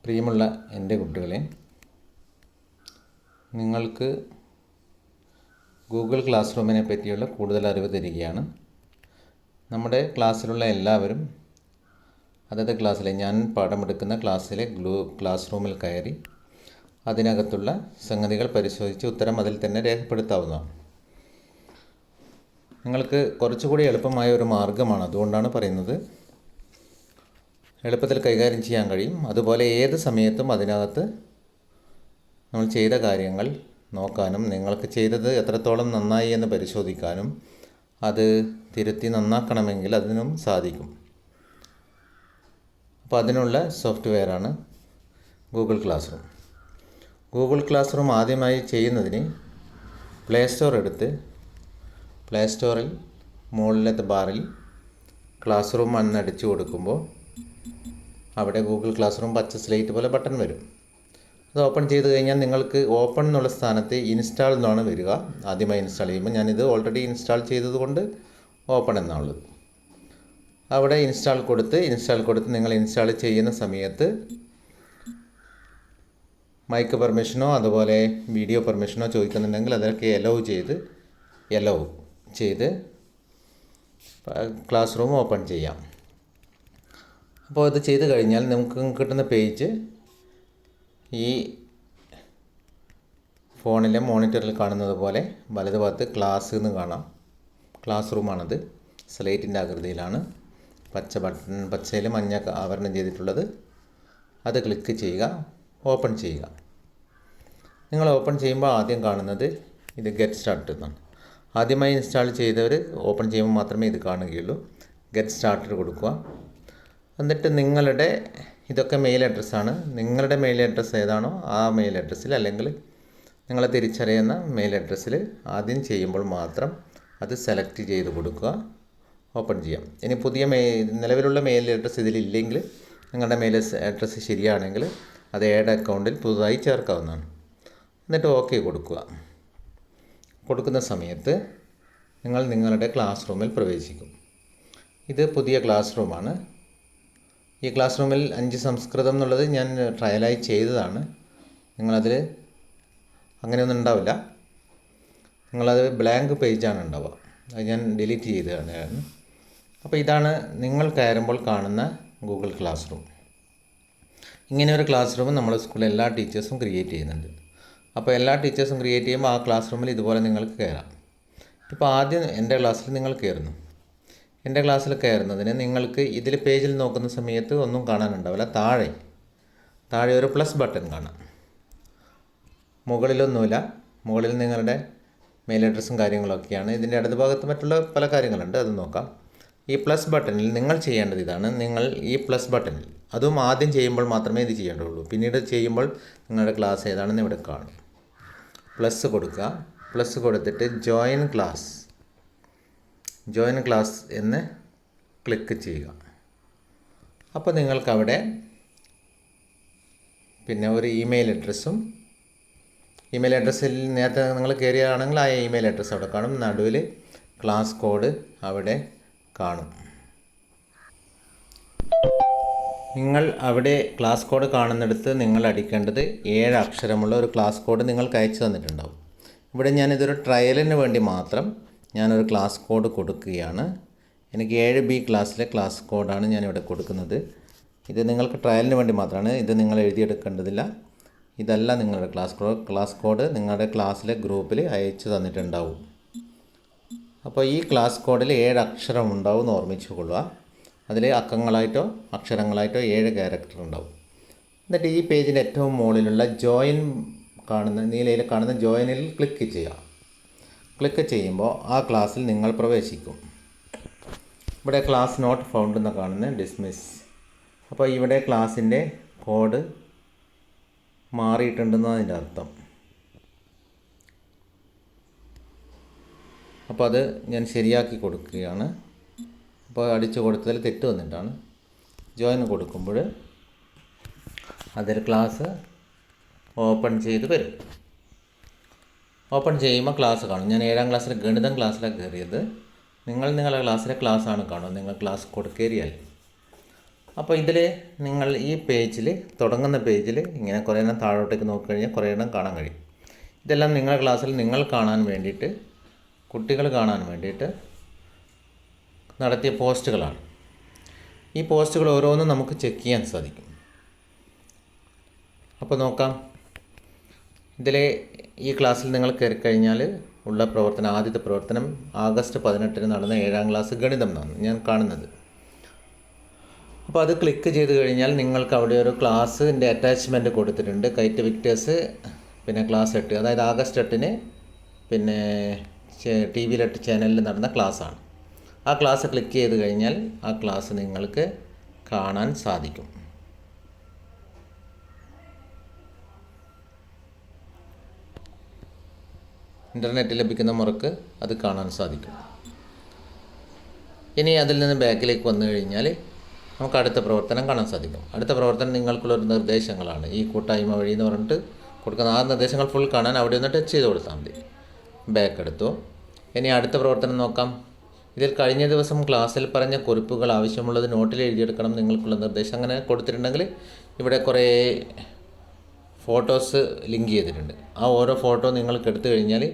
പ്രിയമുള്ള എൻ്റെ കുട്ടികളെ, നിങ്ങൾക്ക് ഗൂഗിൾ ക്ലാസ് റൂമിനെ പറ്റിയുള്ള കൂടുതൽ അറിവ് തരികയാണ്. നമ്മുടെ ക്ലാസ്സിലുള്ള എല്ലാവരും അതത് ക്ലാസ്സിലെ ഞാൻ പാഠമെടുക്കുന്ന ക്ലാസ്സിലെ ക്ലാസ് റൂമിൽ കയറി അതിനകത്തുള്ള സംഗതികൾ പരിശോധിച്ച് ഉത്തരം അതിൽ തന്നെ രേഖപ്പെടുത്താവുന്നതാണ്. നിങ്ങൾക്ക് കുറച്ചുകൂടി എളുപ്പമായ ഒരു മാർഗ്ഗമാണ്, അതുകൊണ്ടാണ് പറയുന്നത്. എളുപ്പത്തിൽ കൈകാര്യം ചെയ്യാൻ കഴിയും. അതുപോലെ ഏത് സമയത്തും അതിനകത്ത് നമ്മൾ ചെയ്ത കാര്യങ്ങൾ നോക്കാനും നിങ്ങൾക്ക് ചെയ്തത് എത്രത്തോളം നന്നായി എന്ന് പരിശോധിക്കാനും അത് തിരുത്തി നന്നാക്കണമെങ്കിൽ അതിനും സാധിക്കും. അപ്പോൾ അതിനുള്ള സോഫ്റ്റ്വെയറാണ് Google classroom. Google classroom ആദ്യമായി ചെയ്യുന്നതിന് പ്ലേ സ്റ്റോർ എടുത്ത് പ്ലേ സ്റ്റോറിൽ മുകളിലത്തെ ബാറിൽ ക്ലാസ് റൂം എന്നടിച്ചു കൊടുക്കുമ്പോൾ അവിടെ ഗൂഗിൾ ക്ലാസ് റൂം പച്ച സ്ലേറ്റ് പോലെ ബട്ടൺ വരും. അത് ഓപ്പൺ ചെയ്ത് കഴിഞ്ഞാൽ നിങ്ങൾക്ക് ഓപ്പൺ എന്നുള്ള സ്ഥാനത്ത് ഇൻസ്റ്റാൾ എന്നാണ് വരിക. ആദ്യമായി ഇൻസ്റ്റാൾ ചെയ്യുമ്പോൾ ഞാനിത് ഓൾറെഡി ഇൻസ്റ്റാൾ ചെയ്തതുകൊണ്ട് ഓപ്പൺ എന്നാണുള്ളത്. അവിടെ ഇൻസ്റ്റാൾ കൊടുത്ത് നിങ്ങൾ ഇൻസ്റ്റാൾ ചെയ്യുന്ന സമയത്ത് മൈക്ക് പെർമിഷനോ അതുപോലെ വീഡിയോ പെർമിഷനോ ചോദിക്കുന്നുണ്ടെങ്കിൽ അതൊക്കെ എലോ ചെയ്ത് ക്ലാസ് റൂം ഓപ്പൺ ചെയ്യാം. അപ്പോൾ അത് ചെയ്ത് കഴിഞ്ഞാൽ നമുക്ക് കിട്ടുന്ന പേജ് ഈ ഫോണിലെ മോണിറ്ററിൽ കാണുന്നത് പോലെ വലതുഭാഗത്ത് ക്ലാസ് എന്ന് കാണാം. ക്ലാസ് റൂമാണത്. സ്ലേറ്റിൻ്റെ ആകൃതിയിലാണ്. പച്ചയിൽ മഞ്ഞ ആവരണം ചെയ്തിട്ടുള്ളത്. അത് ക്ലിക്ക് ചെയ്യുക, ഓപ്പൺ ചെയ്യുക. നിങ്ങൾ ഓപ്പൺ ചെയ്യുമ്പോൾ ആദ്യം കാണുന്നത് ഇത് ഗെറ്റ് സ്റ്റാർട്ട് എന്നാണ്. ആദ്യമായി ഇൻസ്റ്റാൾ ചെയ്തവർ ഓപ്പൺ ചെയ്യുമ്പോൾ മാത്രമേ ഇത് കാണുകയുള്ളൂ. ഗെറ്റ് സ്റ്റാർട്ടർ കൊടുക്കുക. എന്നിട്ട് നിങ്ങളുടെ ഇതൊക്കെ മെയിൽ അഡ്രസ്സാണ്. നിങ്ങളുടെ മെയിൽ അഡ്രസ്സ് ഏതാണോ ആ മെയിൽ അഡ്രസ്സിൽ അല്ലെങ്കിൽ നിങ്ങളെ തിരിച്ചറിയുന്ന മെയിൽ അഡ്രസ്സിൽ ആദ്യം ചെയ്യുമ്പോൾ മാത്രം അത് സെലക്ട് ചെയ്ത് കൊടുക്കുക, ഓപ്പൺ ചെയ്യാം. ഇനി പുതിയ നിലവിലുള്ള മെയിൽ അഡ്രസ്സ് ഇതിലില്ലെങ്കിൽ നിങ്ങളുടെ മെയിൽ അഡ്രസ്സ് ശരിയാണെങ്കിൽ അത് ഏഡ് അക്കൗണ്ടിൽ പുതുതായി ചേർക്കാവുന്നതാണ്. എന്നിട്ട് ഓക്കെ കൊടുക്കുക. കൊടുക്കുന്ന സമയത്ത് നിങ്ങൾ നിങ്ങളുടെ ക്ലാസ് റൂമിൽ പ്രവേശിക്കും. ഇത് പുതിയ ക്ലാസ് റൂമാണ്. ഈ ക്ലാസ് റൂമിൽ 5 സംസ്കൃതം എന്നുള്ളത് ഞാൻ ട്രയലായി ചെയ്തതാണ്. നിങ്ങളതിൽ അങ്ങനെയൊന്നും ഉണ്ടാവില്ല. നിങ്ങളത് ബ്ലാങ്ക് പേജാണ് ഉണ്ടാവുക. അത് ഞാൻ ഡിലീറ്റ് ചെയ്തതാണ്. അപ്പോൾ ഇതാണ് നിങ്ങൾ കയറുമ്പോൾ കാണുന്ന ഗൂഗിൾ ക്ലാസ് റൂം. ഇങ്ങനെ ഒരു ക്ലാസ് റൂം നമ്മുടെ സ്കൂളിൽ എല്ലാ ടീച്ചേഴ്സും ക്രിയേറ്റ് ചെയ്യുന്നുണ്ട്. അപ്പോൾ എല്ലാ ടീച്ചേഴ്സും ക്രിയേറ്റ് ചെയ്യുമ്പോൾ ആ ക്ലാസ് റൂമിൽ ഇതുപോലെ നിങ്ങൾക്ക് കയറാം. ഇപ്പോൾ ആദ്യം എൻ്റെ ക്ലാസ്സിൽ നിങ്ങൾ കയറുന്നു. എൻ്റെ ക്ലാസ്സിൽ കയറുന്നതിന് നിങ്ങൾക്ക് ഇതിൽ പേജിൽ നോക്കുന്ന സമയത്ത് ഒന്നും കാണാനുണ്ടാവില്ല. താഴെ ഒരു പ്ലസ് ബട്ടൺ കാണാം. മുകളിലൊന്നുമില്ല. മുകളിൽ നിങ്ങളുടെ മെയിൽ അഡ്രസ്സും കാര്യങ്ങളൊക്കെയാണ്. ഇതിൻ്റെ അടുത്ത ഭാഗത്ത് മറ്റുള്ള പല കാര്യങ്ങളുണ്ട്, അത് നോക്കാം. ഈ പ്ലസ് ബട്ടണിൽ നിങ്ങൾ ചെയ്യേണ്ടത് ഇതാണ്. നിങ്ങൾ ഈ പ്ലസ് ബട്ടണിൽ അതും ആദ്യം ചെയ്യുമ്പോൾ മാത്രമേ ഇത് ചെയ്യേണ്ടതുള്ളൂ. പിന്നീട് ചെയ്യുമ്പോൾ നിങ്ങളുടെ ക്ലാസ് ഏതാണെന്ന് ഇവിടെ കാണും. പ്ലസ് കൊടുക്കുക. പ്ലസ് കൊടുത്തിട്ട് ജോയിൻ ക്ലാസ് എന്ന് ക്ലിക്ക് ചെയ്യുക. അപ്പോൾ നിങ്ങൾക്കവിടെ പിന്നെ ഒരു ഇമെയിൽ അഡ്രസ്സിൽ നേരത്തെ നിങ്ങൾ കയറിയാണെങ്കിൽ ആ ഇമെയിൽ അഡ്രസ്സ് അവിടെ കാണും. നടുവിൽ ക്ലാസ് കോഡ് അവിടെ കാണും. നിങ്ങൾ അവിടെ ക്ലാസ് കോഡ് കാണുന്നിടത്ത് നിങ്ങൾ അടിക്കേണ്ടത് 7 അക്ഷരമുള്ള ഒരു ക്ലാസ് കോഡ് നിങ്ങൾക്ക് അയച്ചു തന്നിട്ടുണ്ടാവും. ഇവിടെ ഞാനിതൊരു ട്രയലിന് വേണ്ടി മാത്രം ഞാനൊരു ക്ലാസ് കോഡ് കൊടുക്കുകയാണ്. എനിക്ക് 7B ക്ലാസ്സിലെ ക്ലാസ് കോഡാണ് ഞാനിവിടെ കൊടുക്കുന്നത്. ഇത് നിങ്ങൾക്ക് ട്രയലിന് വേണ്ടി മാത്രമാണ്. ഇത് നിങ്ങൾ എഴുതിയെടുക്കേണ്ടതില്ല. ഇതല്ല നിങ്ങളുടെ ക്ലാസ് കോഡ് നിങ്ങളുടെ ക്ലാസ്സിലെ ഗ്രൂപ്പിൽ അയച്ചു തന്നിട്ടുണ്ടാവും. അപ്പോൾ ഈ ക്ലാസ് കോഡിൽ 7 അക്ഷരം ഉണ്ടാവും എന്ന് ഓർമ്മിച്ചു കൊള്ളുക. അതിൽ അക്ഷരങ്ങളായിട്ടോ 7 ക്യാരക്ടർ ഉണ്ടാവും. എന്നിട്ട് ഈ പേജിൻ്റെ ഏറ്റവും മുകളിലുള്ള നീലയിൽ കാണുന്ന ജോയിനിൽ ക്ലിക്ക് ചെയ്യുക. ക്ലിക്ക് ചെയ്യുമ്പോൾ ആ ക്ലാസ്സിൽ നിങ്ങൾ പ്രവേശിക്കും. ഇവിടെ ക്ലാസ് നോട്ട് ഫൗണ്ട് എന്ന് കാണുന്ന ഡിസ്മിസ്. അപ്പോൾ ഇവിടെ ക്ലാസ്സിൻ്റെ കോഡ് മാറിയിട്ടുണ്ടെന്നാണ് അതിൻ്റെ അർത്ഥം. അപ്പോൾ അത് ഞാൻ ശരിയാക്കി കൊടുക്കുകയാണ്. അപ്പോൾ അടിച്ചു കൊടുത്തതിൽ തെറ്റ് വന്നിട്ടാണ്. ജോയിൻ കൊടുക്കുമ്പോൾ അതിൽ ക്ലാസ് ഓപ്പൺ ചെയ്ത് വരും. ഓപ്പൺ ചെയ്യുമ്പോൾ ക്ലാസ് കാണും. ഞാൻ 7ാം ക്ലാസ്സിൽ ഗണിതം ക്ലാസ്സിലാണ് കയറിയത്. നിങ്ങളുടെ ക്ലാസ്സിലെ ക്ലാസ്സാണ് കാണുക. നിങ്ങൾ ക്ലാസ് കോഡ് കയറിയാൽ അപ്പോൾ ഇതിൽ നിങ്ങൾ ഈ പേജിൽ തുടങ്ങുന്ന പേജിൽ ഇങ്ങനെ കുറേ എണ്ണം താഴോട്ടേക്ക് നോക്കിക്കഴിഞ്ഞാൽ കുറേ എണ്ണം കാണാൻ കഴിയും. ഇതെല്ലാം നിങ്ങളുടെ ക്ലാസ്സിൽ നിങ്ങൾ കാണാൻ വേണ്ടിയിട്ട്, കുട്ടികൾ കാണാൻ വേണ്ടിയിട്ട് നടത്തിയ പോസ്റ്റുകളാണ്. ഈ പോസ്റ്റുകൾ ഓരോന്നും നമുക്ക് ചെക്ക് ചെയ്യാൻ സാധിക്കും. അപ്പോൾ നോക്കാം. ഇതിൽ ഈ ക്ലാസ്സിൽ നിങ്ങൾ കയറി കഴിഞ്ഞാൽ ഉള്ള പ്രവർത്തനം, ആദ്യത്തെ പ്രവർത്തനം ആഗസ്റ്റ് 18 നടന്ന 7ാം ക്ലാസ് ഗണിതം എന്നാണ് ഞാൻ കാണുന്നത്. അപ്പോൾ അത് ക്ലിക്ക് ചെയ്ത് കഴിഞ്ഞാൽ നിങ്ങൾക്ക് അവിടെ ഒരു ക്ലാസ്സിൻ്റെ അറ്റാച്ച്മെൻറ്റ് കൊടുത്തിട്ടുണ്ട്. കൈറ്റ് വിക്ടേഴ്സ്, പിന്നെ ക്ലാസ് 8, അതായത് ആഗസ്റ്റ് 8 പിന്നെ TV 8 ചാനലിൽ നടന്ന ക്ലാസ്സാണ്. ആ ക്ലാസ് ക്ലിക്ക് ചെയ്ത് കഴിഞ്ഞാൽ ആ ക്ലാസ് നിങ്ങൾക്ക് കാണാൻ സാധിക്കും. ഇൻ്റർനെറ്റ് ലഭിക്കുന്ന മുറക്ക് അത് കാണാൻ സാധിക്കും. ഇനി അതിൽ നിന്ന് ബാക്കിലേക്ക് വന്നു കഴിഞ്ഞാൽ നമുക്ക് അടുത്ത പ്രവർത്തനം കാണാൻ സാധിക്കും. അടുത്ത പ്രവർത്തനം നിങ്ങൾക്കുള്ളൊരു നിർദ്ദേശങ്ങളാണ്. ഈ കൂട്ടായ്മ വഴി എന്ന് പറഞ്ഞിട്ട് കൊടുക്കുന്ന ആ നിർദ്ദേശങ്ങൾ ഫുൾ കാണാൻ അവിടെ ഒന്ന് ടച്ച് ചെയ്ത് കൊടുത്താൽ മതി. ബാക്ക് എടുത്തു. ഇനി അടുത്ത പ്രവർത്തനം നോക്കാം. ഇതിൽ കഴിഞ്ഞ ദിവസം ക്ലാസ്സിൽ പറഞ്ഞ കുറിപ്പുകൾ ആവശ്യമുള്ളത് നോട്ടിൽ എഴുതിയെടുക്കണം നിങ്ങൾക്കുള്ള നിർദ്ദേശം അങ്ങനെ കൊടുത്തിട്ടുണ്ടെങ്കിൽ ഇവിടെ കുറേ ഫോട്ടോസ് ലിങ്ക് ചെയ്തിട്ടുണ്ട്. ആ ഓരോ ഫോട്ടോ നിങ്ങൾക്ക് എടുത്തു കഴിഞ്ഞാൽ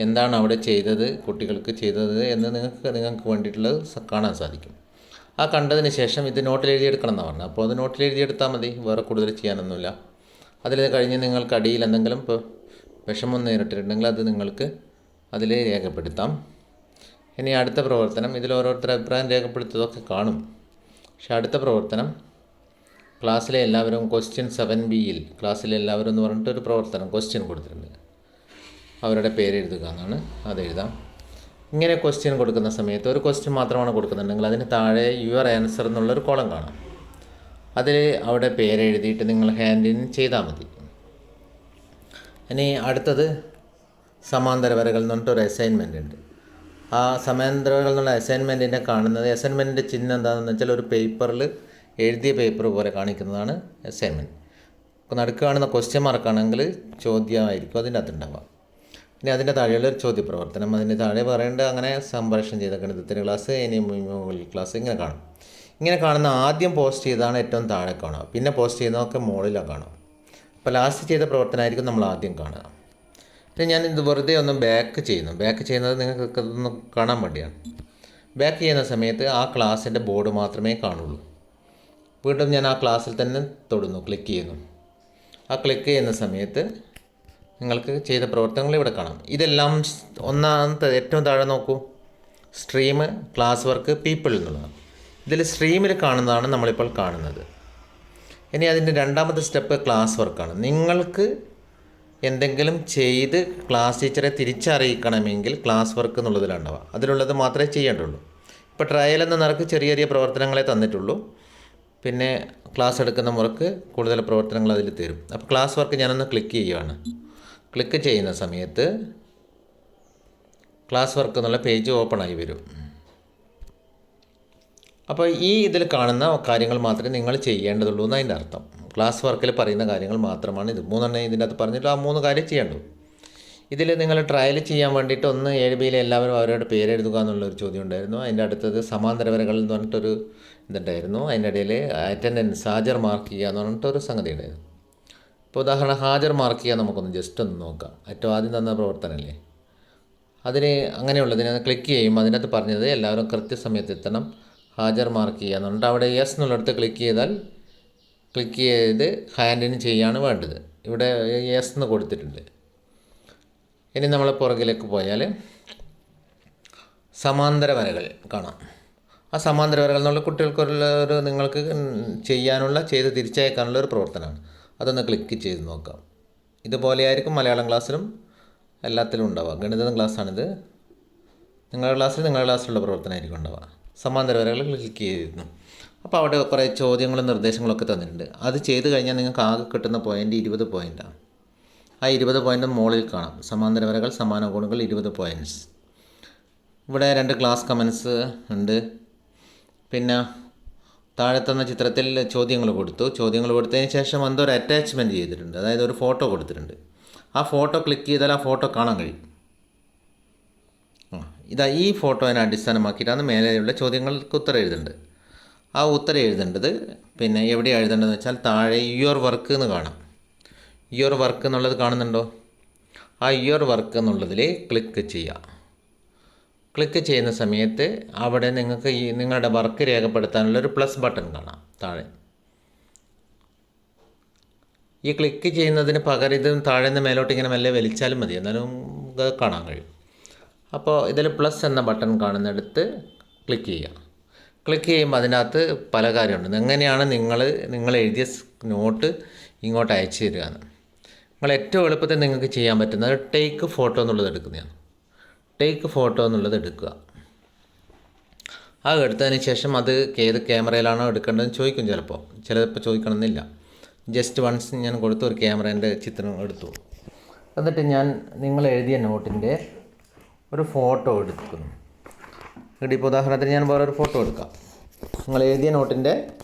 എന്താണ് അവിടെ ചെയ്തത്, കുട്ടികൾക്ക് ചെയ്തത് എന്ന് നിങ്ങൾക്ക് വേണ്ടിയിട്ടുള്ളത് കാണാൻ സാധിക്കും. ആ കണ്ടതിന് ശേഷം ഇത് നോട്ടിൽ എഴുതിയെടുക്കണം എന്നാണ് പറഞ്ഞത്. അപ്പോൾ അത് നോട്ടിൽ എഴുതിയെടുത്താൽ മതി, വേറെ കൂടുതൽ ചെയ്യാനൊന്നുമില്ല. അതിൽ കഴിഞ്ഞ് നിങ്ങൾക്ക് അടിയിൽ എന്തെങ്കിലും ഇപ്പോൾ വിഷമം നേരിട്ടിട്ടുണ്ടെങ്കിൽ അത് നിങ്ങൾക്ക് അതിൽ രേഖപ്പെടുത്താം. ഇനി അടുത്ത പ്രവർത്തനം, ഇതിൽ ഓരോരുത്തർ അഭിപ്രായം രേഖപ്പെടുത്തതൊക്കെ കാണും. പക്ഷേ അടുത്ത പ്രവർത്തനം ക്ലാസ്സിലെ എല്ലാവരും ക്വസ്റ്റ്യൻ 7Bയിൽ ക്ലാസ്സിലെ എല്ലാവരും എന്ന് പറഞ്ഞിട്ടൊരു പ്രവർത്തനം ക്വസ്റ്റ്യൻ കൊടുത്തിട്ടുണ്ട്. അവരുടെ പേര് എഴുതുക എന്നാണ്, അതെഴുതാം. ഇങ്ങനെ ക്വസ്റ്റ്യൻ കൊടുക്കുന്ന സമയത്ത് ഒരു ക്വസ്റ്റ്യൻ മാത്രമാണ് കൊടുക്കുന്നുണ്ടെങ്കിൽ അതിന് താഴെ യുവർ ആൻസർ എന്നുള്ളൊരു കോളം കാണാം. അതിൽ അവിടെ പേരെഴുതിയിട്ട് നിങ്ങൾ ഹാൻഡിൻ ചെയ്താൽ മതി. ഇനി അടുത്തത് സമാന്തര വരകൾ എന്ന് പറഞ്ഞിട്ടൊരു അസൈൻമെൻ്റ് ഉണ്ട്. ആ സമാന്തര വരകൾ എന്നുള്ള അസൈൻമെൻറ്റിനെ കാണുന്നത്, അസൈൻമെൻറ്റിൻ്റെ ചിഹ്നം എന്താണെന്ന് വെച്ചാൽ ഒരു പേപ്പറിൽ എഴുതിയ പേപ്പർ പോലെ കാണിക്കുന്നതാണ് അസൈൻമെൻറ്റ്. അപ്പോൾ നടുക്ക് കാണുന്ന ക്വസ്റ്റ്യൻ മാർക്കാണെങ്കിൽ ചോദ്യമായിരിക്കും അതിൻ്റെ അകത്തുണ്ടാവുക. ഇനി അതിൻ്റെ താഴെയുള്ളൊരു ചോദ്യ പ്രവർത്തനം, അതിൻ്റെ താഴെ പറയേണ്ട അങ്ങനെ സംഭാഷണം ചെയ്ത ഗണിതത്തിൻ്റെ ക്ലാസ്, ഇനി മുകളിൽ ക്ലാസ് ഇങ്ങനെ കാണും. ഇങ്ങനെ കാണുന്ന ആദ്യം പോസ്റ്റ് ചെയ്താണ് ഏറ്റവും താഴെ കാണുക, പിന്നെ പോസ്റ്റ് ചെയ്യുന്നതൊക്കെ മുകളിലാണ് കാണുക. അപ്പോൾ ലാസ്റ്റ് ചെയ്ത പ്രവർത്തനമായിരിക്കും നമ്മൾ ആദ്യം കാണുക. പിന്നെ ഞാനിത് വെറുതെ ഒന്ന് ബാക്ക് ചെയ്യുന്നു. ബാക്ക് ചെയ്യുന്നത് നിങ്ങൾക്ക് ഒന്ന് കാണാൻ വേണ്ടിയാണ്. ബാക്ക് ചെയ്യുന്ന സമയത്ത് ആ ക്ലാസ്സിൻ്റെ ബോർഡ് മാത്രമേ കാണുള്ളൂ. വീണ്ടും ഞാൻ ആ ക്ലാസ്സിൽ തന്നെ തൊടുന്നു, ക്ലിക്ക് ചെയ്യുന്നു. ആ ക്ലിക്ക് ചെയ്യുന്ന സമയത്ത് നിങ്ങൾക്ക് ചെയ്ത പ്രവർത്തനങ്ങൾ ഇവിടെ കാണാം. ഇതെല്ലാം ഒന്നാമത്തെ ഏറ്റവും താഴെ നോക്കൂ, സ്ട്രീം, ക്ലാസ് വർക്ക്, പീപ്പിൾ എന്നുള്ളതാണ്. ഇതിൽ സ്ട്രീമിൽ കാണുന്നതാണ് നമ്മളിപ്പോൾ കാണുന്നത്. ഇനി അതിൻ്റെ രണ്ടാമത്തെ സ്റ്റെപ്പ് ക്ലാസ് വർക്കാണ്. നിങ്ങൾക്ക് എന്തെങ്കിലും ചെയ്ത് ക്ലാസ് ടീച്ചറെ തിരിച്ചറിയിക്കണമെങ്കിൽ ക്ലാസ് വർക്ക് എന്നുള്ളതിലുണ്ടാവുക. അതിലുള്ളത് മാത്രമേ ചെയ്യേണ്ടുള്ളൂ. ഇപ്പോൾ ട്രയൽ എന്ന നിരക്ക് ചെറിയ ചെറിയ പ്രവർത്തനങ്ങളെ തന്നിട്ടുള്ളൂ. പിന്നെ ക്ലാസ് എടുക്കുന്ന മുറക്ക് കൂടുതൽ പ്രവർത്തനങ്ങൾ അതിൽ തരും. അപ്പോൾ ക്ലാസ് വർക്ക് ഞാനൊന്ന് ക്ലിക്ക് ചെയ്യുകയാണ്. ക്ലിക്ക് ചെയ്യുന്ന സമയത്ത് ക്ലാസ് വർക്ക് എന്നുള്ള പേജ് ഓപ്പൺ ആയി വരും. അപ്പോൾ ഈ ഇതിൽ കാണുന്ന കാര്യങ്ങൾ മാത്രമേ നിങ്ങൾ ചെയ്യേണ്ടതുള്ളൂ എന്ന് അതിൻ്റെ അർത്ഥം. ക്ലാസ് വർക്കിൽ പറയുന്ന കാര്യങ്ങൾ മാത്രമാണ് ഇത്. 3 ഇതിൻ്റെ അകത്ത് പറഞ്ഞിട്ട് ആ 3 കാര്യം ചെയ്യേണ്ടൂ. ഇതിൽ നിങ്ങൾ ട്രയൽ ചെയ്യാൻ വേണ്ടിയിട്ട് ഒന്ന് 7Bയിലെ എല്ലാവരും അവരുടെ പേരെഴുതുക എന്നുള്ളൊരു ചോദ്യം ഉണ്ടായിരുന്നു. അതിൻ്റെ അടുത്തത് സമാന്തര വരകൾ എന്ന് പറഞ്ഞിട്ടൊരു ഇതുണ്ടായിരുന്നു. അതിൻ്റെ ഇടയിൽ അറ്റൻഡൻസ്, ഹാജർ മാർക്ക് ചെയ്യുക എന്ന് പറഞ്ഞിട്ടൊരു സംഗതി ഉണ്ടായിരുന്നു. ഇപ്പോൾ ഉദാഹരണം ഹാജർ മാർക്ക് ചെയ്യാൻ നമുക്കൊന്ന് ജസ്റ്റ് ഒന്ന് നോക്കാം. ഏറ്റവും ആദ്യം തന്ന പ്രവർത്തനമല്ലേ, അതിന് അങ്ങനെയുള്ളതിനെ ക്ലിക്ക് ചെയ്യുമ്പോൾ അതിനകത്ത് പറഞ്ഞത് എല്ലാവരും കൃത്യസമയത്ത് എത്തണം, ഹാജർ മാർക്ക് ചെയ്യുക എന്ന് പറഞ്ഞിട്ട് അവിടെ യെസ് എന്നുള്ളിടത്ത് ക്ലിക്ക് ചെയ്താൽ ക്ലിക്ക് ചെയ്ത് ഹാൻഡിന് ചെയ്യാണ് വേണ്ടത്. ഇവിടെ യെസ് എന്ന് കൊടുത്തിട്ടുണ്ട്. ഇനി നമ്മൾ പുറകിലേക്ക് പോയാൽ സമാന്തര വരകൾ കാണാം. ആ സമാന്തര വരകൾ എന്നുള്ള കുട്ടികൾക്കുള്ള ഒരു നിങ്ങൾക്ക് ചെയ്യാനുള്ള ചെയ്ത് തിരിച്ചയക്കാനുള്ള ഒരു പ്രവർത്തനമാണ്. അതൊന്ന് ക്ലിക്ക് ചെയ്ത് നോക്കാം. ഇതുപോലെ ആയിരിക്കും മലയാളം ക്ലാസ്സിലും എല്ലാത്തിലും ഉണ്ടാവുക. ഗണിതം ക്ലാസ്സാണിത്. നിങ്ങളുടെ ക്ലാസ്സിലുള്ള പ്രവർത്തനമായിരിക്കും ഉണ്ടാവുക. സമാന്തര വരകൾ ക്ലിക്ക് ചെയ്യുന്നു. അപ്പോൾ അവിടെ കുറേ ചോദ്യങ്ങളും നിർദ്ദേശങ്ങളൊക്കെ തന്നിട്ടുണ്ട്. അത് ചെയ്ത് കഴിഞ്ഞാൽ നിങ്ങൾക്ക് ആകെ കിട്ടുന്ന പോയിൻ്റ് 20 പോയിൻ്റാണ്. ആ 20 പോയിൻ്റ് മുകളിൽ കാണാം. സമാന്തര വരകൾ, സമാന കോണുകൾ, 20 പോയിൻറ്റ്സ്. ഇവിടെ 2 ക്ലാസ് കമൻസ് ഉണ്ട്. പിന്നെ താഴെ തന്ന ചിത്രത്തിൽ ചോദ്യങ്ങൾ കൊടുത്തതിന് ശേഷം എന്തോ ഒരു അറ്റാച്ച്മെൻറ്റ് ചെയ്തിട്ടുണ്ട്. അതായത് ഒരു ഫോട്ടോ കൊടുത്തിട്ടുണ്ട്. ആ ഫോട്ടോ ക്ലിക്ക് ചെയ്താൽ ആ ഫോട്ടോ കാണാൻ കഴിയും. ഇതാ ഈ ഫോട്ടോനെ അടിസ്ഥാനമാക്കിയിട്ടാണ് മേലെയുള്ള ചോദ്യങ്ങൾക്ക് ഉത്തരം എഴുതുന്നത്. ആ ഉത്തരം എഴുതേണ്ടത് പിന്നെ എവിടെയാണ് എഴുതേണ്ടതെന്ന് വെച്ചാൽ താഴെ യുവർ വർക്ക് എന്ന് കാണാം. യുവർ വർക്ക് എന്നുള്ളത് കാണുന്നുണ്ടോ? ആ യുവർ വർക്ക് എന്നുള്ളതിൽ ക്ലിക്ക് ചെയ്യുക. ക്ലിക്ക് ചെയ്യുന്ന സമയത്ത് അവിടെ നിങ്ങൾക്ക് ഈ നിങ്ങളുടെ വർക്ക് രേഖപ്പെടുത്താനുള്ളൊരു പ്ലസ് ബട്ടൺ കാണാം താഴെ. ഈ ക്ലിക്ക് ചെയ്യുന്നതിന് പകരം ഇത് താഴെ നിന്ന് മേലോട്ട് ഇങ്ങനെ മെല്ലെ വലിച്ചാലും മതി, എന്നാലും ഇത് കാണാൻ കഴിയും. അപ്പോൾ ഇതിൽ പ്ലസ് എന്ന ബട്ടൺ കാണുന്നിടത്ത് ക്ലിക്ക് ചെയ്യുക. ക്ലിക്ക് ചെയ്യുമ്പോൾ അതിനകത്ത് പല കാര്യമുണ്ട്. എങ്ങനെയാണ് നിങ്ങൾ എഴുതിയ നോട്ട് ഇങ്ങോട്ട് അയച്ചു തരിക എന്ന്. നിങ്ങൾ ഏറ്റവും എളുപ്പത്തിൽ നിങ്ങൾക്ക് ചെയ്യാൻ പറ്റുന്നത് ടേക്ക് ഫോട്ടോ എന്നുള്ളത് എടുക്കുന്നതാണ്. ടേക്ക് ഫോട്ടോ എന്നുള്ളത് എടുക്കുക. അത് എടുത്തതിന് ശേഷം അത് ഏത് ക്യാമറയിലാണോ എടുക്കേണ്ടതെന്ന് ചോദിക്കും. ചിലപ്പോൾ ചോദിക്കണമെന്നില്ല. ജസ്റ്റ് വൺസ് ഞാൻ കൊടുത്തു ഒരു ക്യാമറേൻ്റെ ചിത്രം എടുത്തു. എന്നിട്ട് ഞാൻ നിങ്ങൾ എഴുതിയ നോട്ടിൻ്റെ ഒരു ഫോട്ടോ എടുക്കുന്നു. ഇപ്പോൾ ഉദാഹരണത്തിന് ഞാൻ വേറൊരു ഫോട്ടോ എടുക്കാം. നിങ്ങൾ എഴുതിയ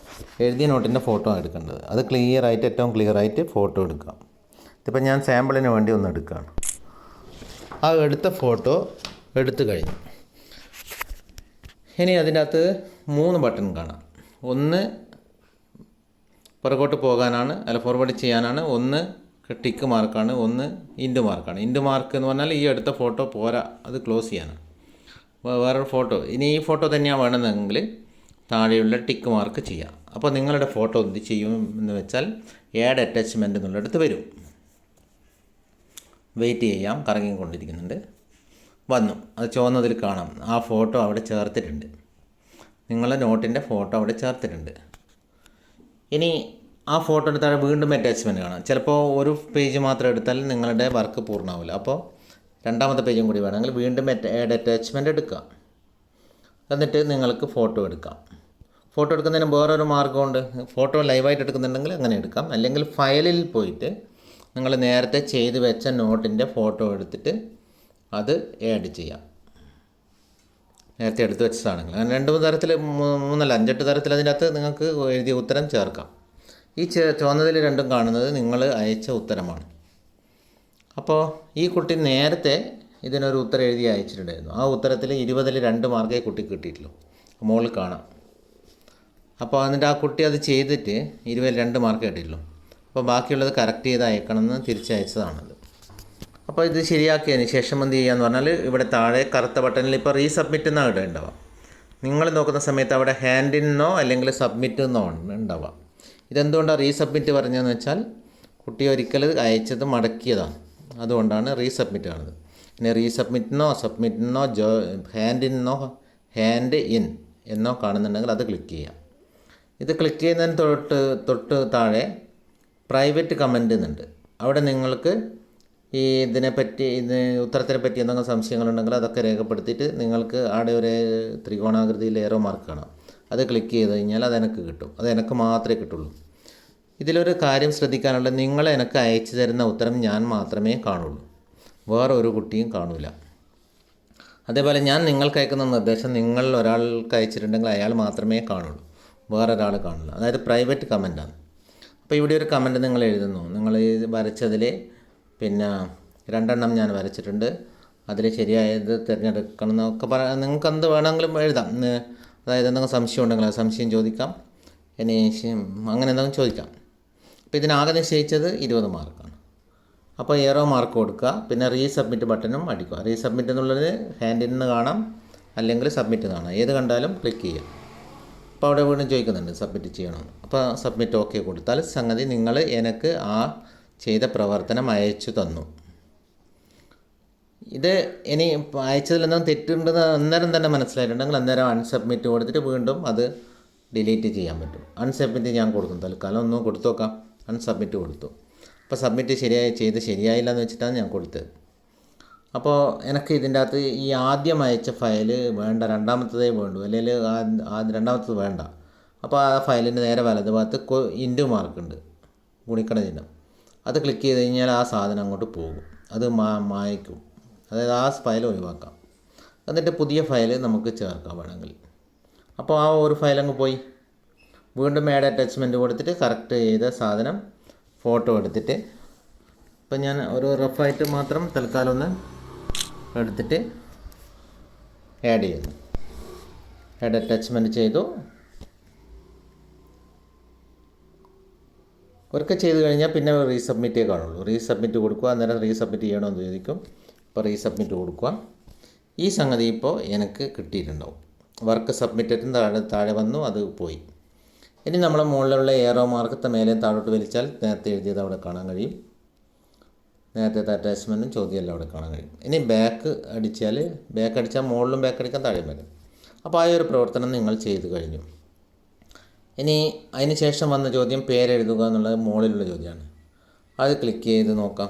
നോട്ടിൻ്റെ ഫോട്ടോ എടുക്കേണ്ടത്. അത് ഏറ്റവും ക്ലിയറായിട്ട് ഫോട്ടോ എടുക്കാം. ഇതിപ്പോൾ ഞാൻ സാമ്പിളിന് വേണ്ടി ഒന്ന് എടുക്കുകയാണ്. ആ എടുത്ത ഫോട്ടോ എടുത്തു കഴിഞ്ഞു. ഇനി അതിൻ്റെ അകത്ത് 3 ബട്ടൺ കാണാം. ഒന്ന് പുറകോട്ട് പോകാനാണ്, ഫോർവേഡ് ചെയ്യാനാണ്. ഒന്ന് ടിക്ക് മാർക്കാണ്, ഒന്ന് ഇൻറ്റു മാർക്കാണ്. ഇൻറ്റു മാർക്ക് എന്ന് പറഞ്ഞാൽ ഈ എടുത്ത ഫോട്ടോ പോരാ, അത് ക്ലോസ് ചെയ്യാനാണ്. വേറൊരു ഫോട്ടോ, ഇനി ഈ ഫോട്ടോ തന്നെയാണ് വേണമെന്നെങ്കിൽ താഴെയുള്ള ടിക്ക് മാർക്ക് ചെയ്യാം. അപ്പോൾ നിങ്ങളുടെ ഫോട്ടോ എന്ത് ചെയ്യും എന്ന് വെച്ചാൽ ആഡ് അറ്റാച്ച്മെൻറ്റ് എന്നുള്ളിടത്ത് വരും. വെയിറ്റ് ചെയ്യാം, കറങ്ങിക്കൊണ്ടിരിക്കുന്നുണ്ട്. വന്നു, അത് ചുവന്നതിൽ കാണാം. ആ ഫോട്ടോ അവിടെ ചേർത്തിട്ടുണ്ട്. നിങ്ങളുടെ നോട്ടിൻ്റെ ഫോട്ടോ അവിടെ ചേർത്തിട്ടുണ്ട്. ഇനി ആ ഫോട്ടോയുടെ താഴെ വീണ്ടും അറ്റാച്ച്മെൻറ്റ് കാണാം. ചിലപ്പോൾ ഒരു പേജ് മാത്രം എടുത്താൽ നിങ്ങളുടെ വർക്ക് പൂർണ്ണമാവില്ല. അപ്പോൾ രണ്ടാമത്തെ പേജും കൂടി വേണമെങ്കിൽ വീണ്ടും ആഡ് അറ്റാച്ച്മെൻറ്റ് എടുക്കുക. എന്നിട്ട് നിങ്ങൾക്ക് ഫോട്ടോ എടുക്കാം. ഫോട്ടോ എടുക്കുന്നതിന് വേറൊരു മാർഗ്ഗമുണ്ട്. ഫോട്ടോ ലൈവായിട്ട് എടുക്കുന്നുണ്ടെങ്കിൽ അങ്ങനെ എടുക്കാം. അല്ലെങ്കിൽ ഫയലിൽ പോയിട്ട് നിങ്ങൾ നേരത്തെ ചെയ്ത് വെച്ച നോട്ടിൻ്റെ ഫോട്ടോ എടുത്തിട്ട് അത് ആഡ് ചെയ്യാം. നേരത്തെ എടുത്ത് വെച്ചതാണെങ്കിൽ അങ്ങനെ 2 തരത്തിൽ 3 5 തരത്തിൽ അതിൻ്റെ അകത്ത് നിങ്ങൾക്ക് എഴുതിയ ഉത്തരം ചേർക്കാം. ഈ ചുവന്നതിൽ രണ്ടും കാണുന്നത് നിങ്ങൾ അയച്ച ഉത്തരമാണ്. അപ്പോൾ ഈ കുട്ടി നേരത്തെ ഇതിനൊരു ഉത്തരം എഴുതി അയച്ചിട്ടുണ്ടായിരുന്നു. ആ ഉത്തരത്തിൽ 20ൽ 2 മാർക്കേ കുട്ടിക്ക് കിട്ടിയിട്ടുള്ളൂ. മുകളിൽ കാണാം. അപ്പോൾ എന്നിട്ട് ആ കുട്ടി അത് ചെയ്തിട്ട് 20ൽ 2 മാർക്ക് കിട്ടിയിട്ടുള്ളൂ. അപ്പോൾ ബാക്കിയുള്ളത് കറക്റ്റ് ചെയ്ത് അയക്കണമെന്ന് തിരിച്ചയച്ചതാണത്. അപ്പോൾ ഇത് ശരിയാക്കിയതിന് ശേഷം എന്ത് ചെയ്യുകയെന്ന് പറഞ്ഞാൽ ഇവിടെ താഴെ കറുത്ത ബട്ടണിൽ ഇപ്പോൾ റീസബ്മിറ്റ് എന്നാണ് ഇടേണ്ടവ. നിങ്ങൾ നോക്കുന്ന സമയത്ത് അവിടെ ഹാൻഡ് ഇന്നോ അല്ലെങ്കിൽ സബ്മിറ്റ് എന്നോ ഉണ്ടാവുക. ഇതെന്തുകൊണ്ടാണ് റീസബ്മിറ്റ് പറഞ്ഞതെന്ന് വെച്ചാൽ കുട്ടി ഒരിക്കൽ അയച്ചത് മടക്കിയതാണ്. അതുകൊണ്ടാണ് റീസബ്മിറ്റ് കാണുന്നത്. പിന്നെ റീസബ്മിറ്റിനോ സബ്മിറ്റിനോ ഹാൻഡ് ഇൻ എന്നോ കാണുന്നുണ്ടെങ്കിൽ അത് ക്ലിക്ക് ചെയ്യാം. ഇത് ക്ലിക്ക് ചെയ്യുന്നതിന് തൊട്ട് താഴെ പ്രൈവറ്റ് കമൻ്റ് എന്നുണ്ട്. അവിടെ നിങ്ങൾക്ക് ഈ ഉത്തരത്തിനെ പറ്റി എന്തെങ്കിലും സംശയങ്ങളുണ്ടെങ്കിൽ അതൊക്കെ രേഖപ്പെടുത്തിയിട്ട് നിങ്ങൾക്ക് അവിടെ ഒരു ത്രികോണാകൃതിയിൽ ഏറോ മാർക്ക് കാണാം. അത് ക്ലിക്ക് ചെയ്ത് കഴിഞ്ഞാൽ അത് എനിക്ക് കിട്ടും. അത് എനിക്ക് മാത്രമേ കിട്ടുള്ളൂ. ഇതിലൊരു കാര്യം ശ്രദ്ധിക്കാനുള്ളത്, നിങ്ങൾ എനിക്ക് അയച്ചു തരുന്ന ഉത്തരം ഞാൻ മാത്രമേ കാണുള്ളൂ, വേറെ ഒരു കുട്ടിയും കാണില്ല. അതേപോലെ ഞാൻ നിങ്ങൾക്ക് അയക്കുന്ന നിർദ്ദേശം നിങ്ങൾ ഒരാൾക്ക് അയച്ചിട്ടുണ്ടെങ്കിൽ അയാൾ മാത്രമേ കാണുള്ളൂ, വേറൊരാൾ കാണില്ല. അതായത് പ്രൈവറ്റ് കമൻറ്റാണ്. അപ്പോൾ ഇവിടെ ഒരു കമൻറ്റ് നിങ്ങൾ എഴുതുന്നു. നിങ്ങൾ വരച്ചതിൽ പിന്നെ 2 എണ്ണം ഞാൻ വരച്ചിട്ടുണ്ട്, അതിൽ ശരിയായത് തിരഞ്ഞെടുക്കണം എന്നൊക്കെ നിങ്ങൾക്ക് എന്ത് വേണമെങ്കിലും എഴുതാം. അതായത് എന്തെങ്കിലും സംശയം ഉണ്ടെങ്കിൽ ആ സംശയം ചോദിക്കാം, ഇനി അങ്ങനെ എന്തെങ്കിലും ചോദിക്കാം. അപ്പോൾ ഇതിനാകെ നിശ്ചയിച്ചത് 20 മാർക്കാണ്. അപ്പോൾ ഏറോ മാർക്ക് കൊടുക്കുക. പിന്നെ റീസബ്മിറ്റ് ബട്ടണും അടിക്കുക. റീസബ്മിറ്റ് എന്നുള്ളത് ഹാൻഡിൽ നിന്ന് കാണാം, അല്ലെങ്കിൽ സബ്മിറ്റ് കാണാം. ഏത് കണ്ടാലും ക്ലിക്ക് ചെയ്യാം. അപ്പോൾ അവിടെ വീണ്ടും ചോദിക്കുന്നുണ്ട് സബ്മിറ്റ് ചെയ്യണമെന്ന്. അപ്പോൾ സബ്മിറ്റ് ഓക്കെ കൊടുത്താൽ സംഗതി നിങ്ങൾ എനിക്ക് ആ ചെയ്ത പ്രവർത്തനം അയച്ചു തന്നു. ഇത് ഇനി അയച്ചതിൽ എന്തെങ്കിലും തെറ്റുണ്ടെന്ന് അന്നേരം തന്നെ മനസ്സിലായിട്ടുണ്ടെങ്കിൽ അന്നേരം അൺസബ്മിറ്റ് കൊടുത്തിട്ട് വീണ്ടും അത് ഡിലീറ്റ് ചെയ്യാൻ പറ്റും. അൺസബ്മിറ്റ് ഞാൻ കൊടുക്കും. തൽക്കാലം ഒന്ന് കൊടുത്തു നോക്കാം. അൺസബ്മിറ്റ് കൊടുത്തു. അപ്പോൾ സബ്മിറ്റ് ശരിയായില്ല എന്ന് വെച്ചിട്ടാണ് ഞാൻ കൊടുത്തത്. അപ്പോൾ എനിക്ക് ഇതിൻ്റെ അകത്ത് ഈ ആദ്യം അയച്ച ഫയൽ വേണ്ട, രണ്ടാമത്തതേ വേണ്ടൂ, അല്ലെങ്കിൽ രണ്ടാമത്തത് വേണ്ട. അപ്പോൾ ആ ഫയലിൻ്റെ നേരെ വലതുഭാഗത്ത് ഇൻറ്റു മാർക്കുണ്ട്, ഗുണിക്കണ ചിഹ്നം. അത് ക്ലിക്ക് ചെയ്ത് കഴിഞ്ഞാൽ ആ സാധനം അങ്ങോട്ട് പോകും, അത് മായ്ക്കും. അതായത് ആ ഫയൽ ഒഴിവാക്കാം. എന്നിട്ട് പുതിയ ഫയൽ നമുക്ക് ചേർക്കാം വേണമെങ്കിൽ. അപ്പോൾ ആ ഒരു ഫയൽ അങ്ങ് പോയി. വീണ്ടും ആഡ് അറ്റാച്ച്മെൻറ്റ് കൊടുത്തിട്ട് കറക്റ്റ് ചെയ്ത സാധനം ഫോട്ടോ എടുത്തിട്ട്, ഇപ്പം ഞാൻ ഒരു റഫായിട്ട് മാത്രം തൽക്കാലം ഒന്ന് എടുത്തിട്ട് ആഡ് ചെയ്യുന്നു. ആഡ് അറ്റാച്ച്മെൻറ്റ് ചെയ്തു. ഒരിക്കൽ ചെയ്ത് കഴിഞ്ഞാൽ പിന്നെ റീസബ്മിറ്റേ കാണുള്ളൂ. റീസബ്മിറ്റ് കൊടുക്കുക, അന്നേരം റീസബ്മിറ്റ് ചെയ്യണമെന്ന് ചോദിക്കും. ഇപ്പോൾ റീസബ്മിറ്റ് കൊടുക്കുക. ഈ സംഗതി ഇപ്പോൾ എനിക്ക് കിട്ടിയിട്ടുണ്ടാവും. വർക്ക് സബ്മിറ്റഡും താഴെ വന്നു, അത് പോയി. ഇനി നമ്മളെ മുകളിലുള്ള ഏറോ മാർക്കത്തെ മേലെ താഴോട്ട് വലിച്ചാൽ നേരത്തെ എഴുതിയത് അവിടെ കാണാൻ കഴിയും. നേരത്തെ അറ്റാച്ച്മെൻറ്റും ചോദ്യമെല്ലാം അവിടെ കാണാൻ കഴിയും. ഇനി ബാക്ക് അടിച്ചാൽ മുകളിലും ബാക്ക് അടിക്കാൻ താഴെയും വരും. അപ്പോൾ ആ ഒരു പ്രവർത്തനം നിങ്ങൾ ചെയ്ത് കഴിഞ്ഞു. ഇനി അതിന് ശേഷം വന്ന ചോദ്യം പേരെഴുതുക എന്നുള്ളത് മുകളിലുള്ള ചോദ്യമാണ്. അത് ക്ലിക്ക് ചെയ്ത് നോക്കാം.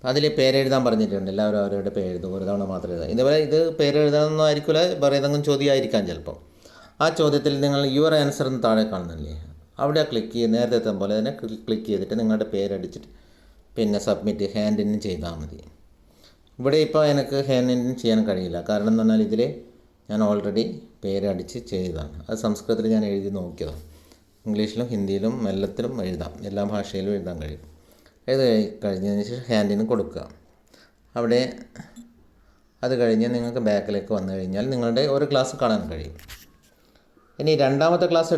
അതിൽ പേരെഴുതാൻ പറഞ്ഞിട്ടുണ്ട്. എല്ലാവരും അവരുടെ പേരെഴുതും, ഒരു തവണ മാത്രം എഴുതാം. ഇതുപോലെ ഇത് പേരെഴുതാനൊന്നും ആയിരിക്കില്ല, വേറെ ഏതെങ്കിലും ചോദ്യമായിരിക്കാം ചിലപ്പോൾ. ആ ചോദ്യത്തിൽ നിങ്ങൾ യുവർ ആൻസർ എന്ന് താഴെ കാണുന്നില്ലേ, അവിടെ ക്ലിക്ക് ചെയ്ത് നേരത്തെ പോലെ തന്നെ ക്ലിക്ക് ചെയ്തിട്ട് നിങ്ങളുടെ പേരടിച്ചിട്ട് പിന്നെ സബ്മിറ്റ് ഹാൻഡ് ഇൻ ചെയ്താൽ മതി. ഇവിടെ ഇപ്പോൾ എനിക്ക് ഹാൻഡ് ഇൻ ചെയ്യാൻ കഴിയില്ല. കാരണം എന്ന് പറഞ്ഞാൽ ഇതിൽ ഞാൻ ഓൾറെഡി പേരടിച്ച് ചെയ്തതാണ്. അത് സംസ്കൃതത്തിൽ ഞാൻ എഴുതി നോക്കിയതാണ്. ഇംഗ്ലീഷിലും ഹിന്ദിയിലും എല്ലാത്തിലും എഴുതാം, എല്ലാ ഭാഷയിലും എഴുതാൻ കഴിയും. എഴുതി കഴിഞ്ഞതിന് ശേഷം ഹാൻഡിന് കൊടുക്കുക. അവിടെ അത് കഴിഞ്ഞ് നിങ്ങൾക്ക് ബാക്കിലേക്ക് വന്നു കഴിഞ്ഞാൽ നിങ്ങളുടെ ഒരു ക്ലാസ് കാണാൻ കഴിയും. ഇനി രണ്ടാമത്തെ ക്ലാസ്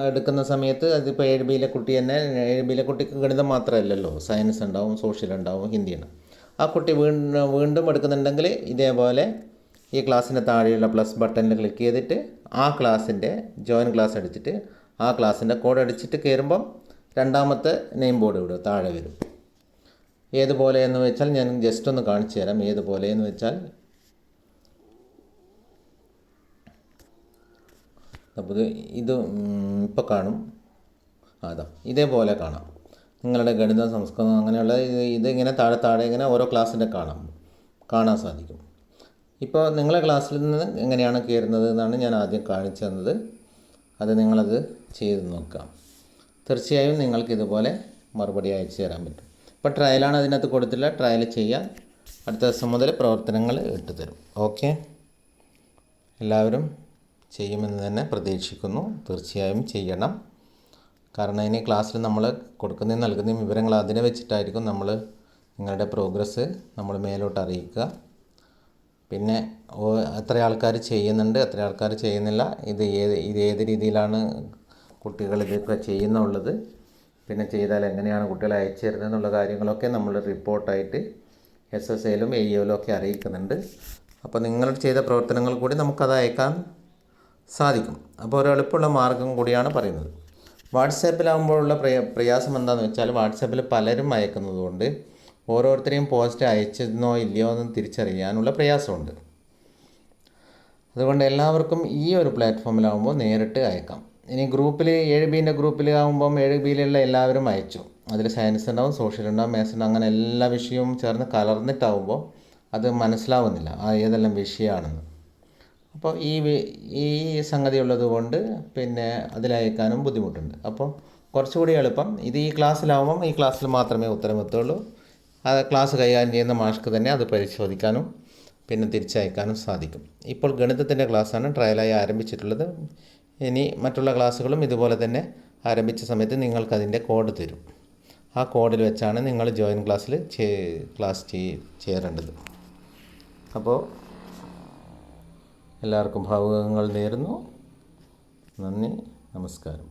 എടുക്കുന്ന സമയത്ത് അതിപ്പോൾ 7Bയിലെ കുട്ടി തന്നെ, 7Bയിലെ കുട്ടിക്ക് ഗണിതം മാത്രമല്ലല്ലോ, സയൻസ് ഉണ്ടാവും, സോഷ്യൽ ഉണ്ടാവും, ഹിന്ദി ഉണ്ടാവും. ആ കുട്ടി വീണ്ടും എടുക്കുന്നുണ്ടെങ്കിൽ ഇതേപോലെ ഈ ക്ലാസ്സിൻ്റെ താഴെയുള്ള പ്ലസ് ബട്ടണിൽ ക്ലിക്ക് ചെയ്തിട്ട് ആ ക്ലാസ്സിൻ്റെ ജോയിൻ ക്ലാസ് അടിച്ചിട്ട് ആ ക്ലാസ്സിൻ്റെ കോഡ് അടിച്ചിട്ട് കയറുമ്പം രണ്ടാമത്തെ നെയിം ബോർഡ് ഇവിടെ താഴെ വരും. ഏതുപോലെ എന്ന് വെച്ചാൽ ഞാൻ ജസ്റ്റ് ഒന്ന് കാണിച്ചു തരാം. ഏതുപോലെ എന്ന് വെച്ചാൽ അപ്പോൾ ഇത് ഇപ്പോൾ കാണും. അതാ ഇതേപോലെ കാണാം. നിങ്ങളുടെ ഗണിതം, സംസ്കൃതം അങ്ങനെയുള്ള ഇതിങ്ങനെ താഴെ ഇങ്ങനെ ഓരോ ക്ലാസ്സിൻ്റെ കാണാൻ സാധിക്കും. ഇപ്പോൾ നിങ്ങളെ ക്ലാസ്സിൽ നിന്ന് എങ്ങനെയാണ് കയറുന്നത് എന്നാണ് ഞാൻ ആദ്യം കാണിച്ചു തന്നത്. അത് നിങ്ങളത് ചെയ്ത് നോക്കാം. തീർച്ചയായും നിങ്ങൾക്കിതുപോലെ മറുപടി അയച്ചു തരാൻ പറ്റും. ഇപ്പോൾ ട്രയലാണ് അതിനകത്ത് കൊടുത്തില്ല, ട്രയൽ ചെയ്യാൻ അടുത്ത ദിവസം മുതൽ പ്രവർത്തനങ്ങൾ ഇട്ടുതരും. ഓക്കെ, എല്ലാവരും ചെയ്യുമെന്ന് തന്നെ പ്രതീക്ഷിക്കുന്നു. തീർച്ചയായും ചെയ്യണം. കാരണം ഇനി ക്ലാസ്സിൽ നമ്മൾ കൊടുക്കുന്നതും നൽകുന്നതും വിവരങ്ങൾ അതിനെ വെച്ചിട്ടായിരിക്കും നമ്മൾ നിങ്ങളുടെ പ്രോഗ്രസ് നമ്മൾ മേലോട്ട് അറിയിക്കുക. പിന്നെ എത്ര ആൾക്കാർ ചെയ്യുന്നുണ്ട്, എത്ര ആൾക്കാർ ചെയ്യുന്നില്ല, ഇത് ഏത് രീതിയിലാണ് കുട്ടികൾ ഇതൊക്കെ ചെയ്യുന്നുള്ളത്, പിന്നെ ചെയ്താൽ എങ്ങനെയാണ് കുട്ടികളെ അയച്ചു തരുന്നത് എന്നുള്ള കാര്യങ്ങളൊക്കെ നമ്മൾ റിപ്പോർട്ടായിട്ട് SSAയിലും AEOയിലും ഒക്കെ അറിയിക്കുന്നുണ്ട്. അപ്പോൾ നിങ്ങൾ ചെയ്ത പ്രവർത്തനങ്ങൾ കൂടി നമുക്കത് അയക്കാൻ സാധിക്കും. അപ്പോൾ ഒരു എളുപ്പമുള്ള മാർഗ്ഗം കൂടിയാണ് പറയുന്നത്. വാട്സാപ്പിലാകുമ്പോഴുള്ള പ്രയാസം എന്താണെന്ന് വെച്ചാൽ വാട്സാപ്പിൽ പലരും അയക്കുന്നതുകൊണ്ട് ഓരോരുത്തരെയും പോസ്റ്റ് അയച്ചെന്നോ ഇല്ലയോ എന്ന് തിരിച്ചറിയാനുള്ള പ്രയാസമുണ്ട്. അതുകൊണ്ട് എല്ലാവർക്കും ഈ ഒരു പ്ലാറ്റ്ഫോമിലാകുമ്പോൾ നേരിട്ട് അയക്കാം. ഇനി ഗ്രൂപ്പിൽ 7Bൻ്റെ ഗ്രൂപ്പിലാകുമ്പം 7Bയിലുള്ള എല്ലാവരും അയച്ചു. അതിൽ സയൻസ് ഉണ്ടാവും, സോഷ്യൽ ഉണ്ടാവും, മാത്സ് ഉണ്ടാവും, അങ്ങനെ എല്ലാ വിഷയവും ചേർന്ന് കലർന്നിട്ടാവുമ്പോൾ അത് മനസ്സിലാവുന്നില്ല ഏതെല്ലാം വിഷയമാണെന്ന്. അപ്പോൾ ഈ സംഗതി ഉള്ളത് കൊണ്ട് പിന്നെ അതിലയക്കാനും ബുദ്ധിമുട്ടുണ്ട്. അപ്പോൾ കുറച്ചുകൂടി എളുപ്പം ഇത് ഈ ക്ലാസ്സിലാവുമ്പം ഈ ക്ലാസ്സിൽ മാത്രമേ ഉത്തരം എത്തുള്ളൂ. ആ ക്ലാസ് കൈകാര്യം ചെയ്യുന്ന മാഷ്ക്ക് തന്നെ അത് പരിശോധിക്കാനും പിന്നെ തിരിച്ചയക്കാനും സാധിക്കും. ഇപ്പോൾ ഗണിതത്തിൻ്റെ ക്ലാസ്സാണ് ട്രയലായി ആരംഭിച്ചിട്ടുള്ളത്. ഇനി മറ്റുള്ള ക്ലാസ്സുകളും ഇതുപോലെ തന്നെ ആരംഭിച്ച സമയത്ത് നിങ്ങൾക്കതിൻ്റെ കോഡ് തരും. ആ കോഡിൽ വെച്ചാണ് നിങ്ങൾ ജോയിൻ ക്ലാസ്സിൽ ചേരേണ്ടത്. അപ്പോൾ എല്ലാവർക്കും ഭാവുകങ്ങൾ നേരുന്നു. നന്ദി, നമസ്കാരം.